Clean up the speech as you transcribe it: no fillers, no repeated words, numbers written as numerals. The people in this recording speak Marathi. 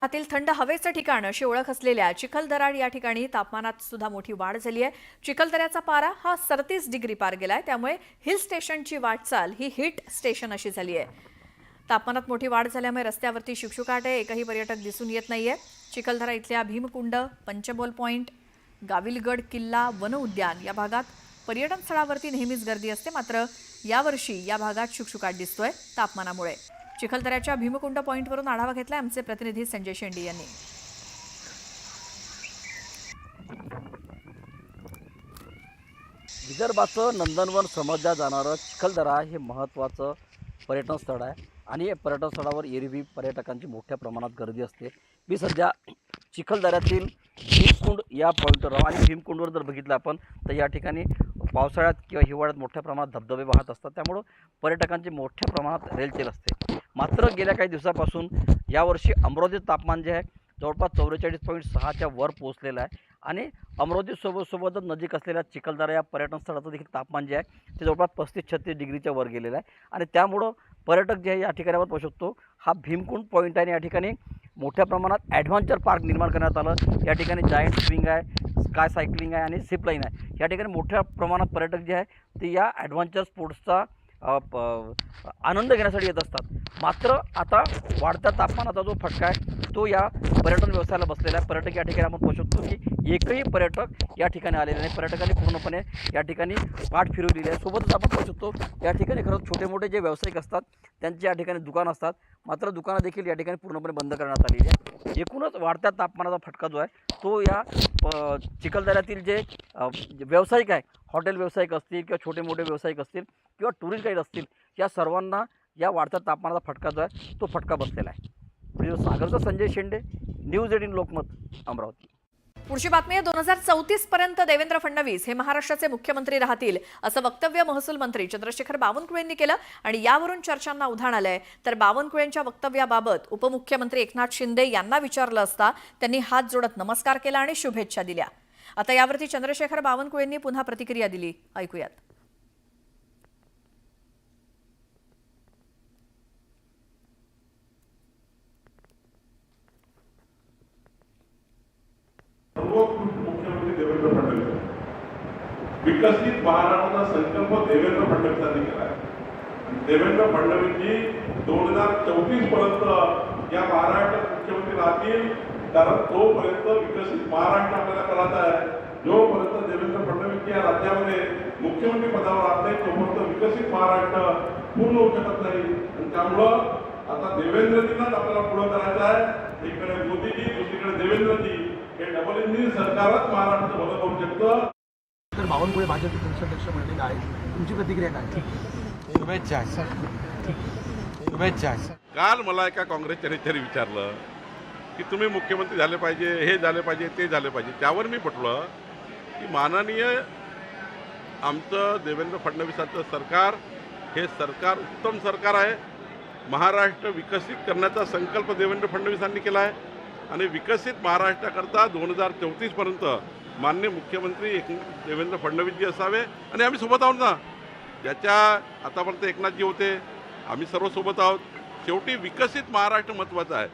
महाराष्ट्रातील थंड हवेचं ठिकाण अशी ओळख असलेल्या चिखलदरा या ठिकाणी तापमानात सुद्धा मोठी वाढ झाली आहे। चिखलदऱ्याचा पारा हा 37 डिग्री पार गेलाय, त्यामुळे हिल स्टेशनची वाटचाल ही हिट स्टेशन अशी झाली आहे। तापमानात मोठी वाढ झाल्यामुळे रस्त्यावरती शुकशुकाट आहे, एकही पर्यटक दिसून येत नाहीये। चिखलदरा इथल्या भीमकुंड, पंचबोल पॉइंट, गाविलगड किल्ला, वन उद्यान या भागात पर्यटन स्थळावरती नेहमीच गर्दी असते, मात्र यावर्षी या भागात शुकशुकाट दिसतोय तापमानामुळे। चिखलदऱ्याच्या भीमकुंड पॉइंटवरून आढावा घेतलाय आमचे प्रतिनिधी संजय शेंडे यांनी। विदर्भाचं नंदनवन समजलं जाणारं चिखलदरा हे महत्त्वाचं पर्यटन स्थळ आहे आणि या पर्यटन स्थळावर एरवी पर्यटकांची मोठ्या प्रमाणात गर्दी असते। मी सध्या चिखलदऱ्यातील भीमकुंड या पॉईंटवर आणि भीमकुंडवर जर बघितलं आपण तर या ठिकाणी पावसाळ्यात किंवा हिवाळ्यात मोठ्या प्रमाणात धबधबे वाहत असतात, त्यामुळं पर्यटकांची मोठ्या प्रमाणात रेलचेल असते। मात्र गेल्या काही दिवसापासून यावर्षी अमरावतीचं तापमान जे आहे जवळपास 44.6च्या वर पोहोचलेलं आहे आणि अमरावतीसोबतच नजीक असलेल्या चिखलदरा या पर्यटन स्थळाचं देखील तापमान जे आहे ते जवळपास 35-36 डिग्रीच्या वर गेलेलं आहे आणि त्यामुळं पर्यटक जे आहे या ठिकाणावर पोहोचू शकतो। हा भीमकुंड पॉईंट आहे आणि या ठिकाणी मोठ्या प्रमाणात ॲडव्हेंचर पार्क निर्माण करण्यात आलं। या ठिकाणी जायंट स्विंग आहे, स्काय सायकलिंग आहे आणि झिप लाईन आहे। या ठिकाणी मोठ्या प्रमाणात पर्यटक जे आहे ते या ॲडव्हेंचर स्पोर्ट्सचा आनंद घेण्यासाठी येत असतात। मात्र आता वाढत्या तापमानाचा जो फटका आहे तो या पर्यटन व्यवसायाला बसलेला आहे। पर्यटक या ठिकाणी आपण पाहू शकतो की एकही पर्यटक या ठिकाणी आलेले नाही। पर्यटकांनी पूर्णपणे या ठिकाणी पाठ फिरवलेली आहे। सोबतच आपण पाहू शकतो या ठिकाणी खरंच छोटे मोठे जे व्यावसायिक असतात त्यांचे या ठिकाणी दुकान असतात, मात्र दुकानं देखील या ठिकाणी पूर्णपणे बंद करण्यात आलेली आहे। एकूणच वाढत्या तापमानाचा फटका जो आहे तो या चिखलदऱ्यातील जे व्यावसायिक आहे, हॉटेल व्यावसायिक असतील किंवा छोटे मोठे व्यावसायिक असतील किंवा टुरिस्ट गाईड असतील, या सर्वांना या वाढत्या तापमानाचा फटका जो आहे तो फटका बसलेला आहे। व्हिडिओ सागरचा संजय शेंडे, न्यूज 18 लोकमत, अमरावती। पुढची बातमी आहे 2034 पर्यंत देवेंद्र फडणवीस हे महाराष्ट्राचे मुख्यमंत्री राहतील असं वक्तव्य महसूल मंत्री चंद्रशेखर बावनकुळेंनी केलं आणि यावरून चर्चांना उधाण आलंय। तर बावनकुळेंच्या वक्तव्याबाबत उपमुख्यमंत्री एकनाथ शिंदे यांना विचारलं असता त्यांनी हात जोडत नमस्कार केला आणि शुभेच्छा दिल्या। आता यावरती चंद्रशेखर बावनकुळेंनी पुन्हा प्रतिक्रिया दिली, ऐकूयात। मुख्यमंत्री देवेंद्र फडणवीस, विकसित महाराष्ट्राचा संकल्प देवेंद्र फडणवीसांनी केला आहे। देवेंद्र फडणवीसजी 2034 पर्यंत या महाराष्ट्रात मुख्यमंत्री राहतील, कारण तोपर्यंत विकसित महाराष्ट्र आपल्याला करायचा आहे। जोपर्यंत देवेंद्र फडणवीस या राज्यामध्ये मुख्यमंत्री पदावर राहत नाही तोपर्यंत विकसित महाराष्ट्र पूर्ण होऊ शकत नाही। आणि त्यामुळं आता देवेंद्रजींनाच आपल्याला पुढे करायचं आहे। इकडे मोदीजी, दुसरीकडे देवेंद्रजी, हे डबल इंजिन सरकारच महाराष्ट्र भलं करू शकतं। तर बावनकुळे भाजपचे प्रदेशाध्यक्ष म्हणलेले आहेत, तुमची प्रतिक्रिया काय? शुभेच्छा सर, शुभेच्छा सर। काल मला एका काँग्रेसच्या नेत्याने विचारलं की तुम्ही मुख्यमंत्री झाले पाहिजे, हे झाले पाहिजे, ते झाले पाहिजे। त्यावर मी म्हटलं की माननीय आमचं देवेंद्र फडणवीसांचं सरकार हे सरकार उत्तम सरकार आहे। महाराष्ट्र विकसित करण्याचा संकल्प देवेंद्र फडणवीसांनी केला आहे आणि विकसित महाराष्ट्राकरता 2034 पर्यंत माननीय मुख्यमंत्री देवेंद्र फडणवीसजी असावे आणि आम्ही सोबत आहोत ना। ज्याच्या आतापर्यंत एकनाथजी होते, आम्ही सर्व सोबत आहोत। शेवटी विकसित महाराष्ट्र महत्त्वाचा आहे।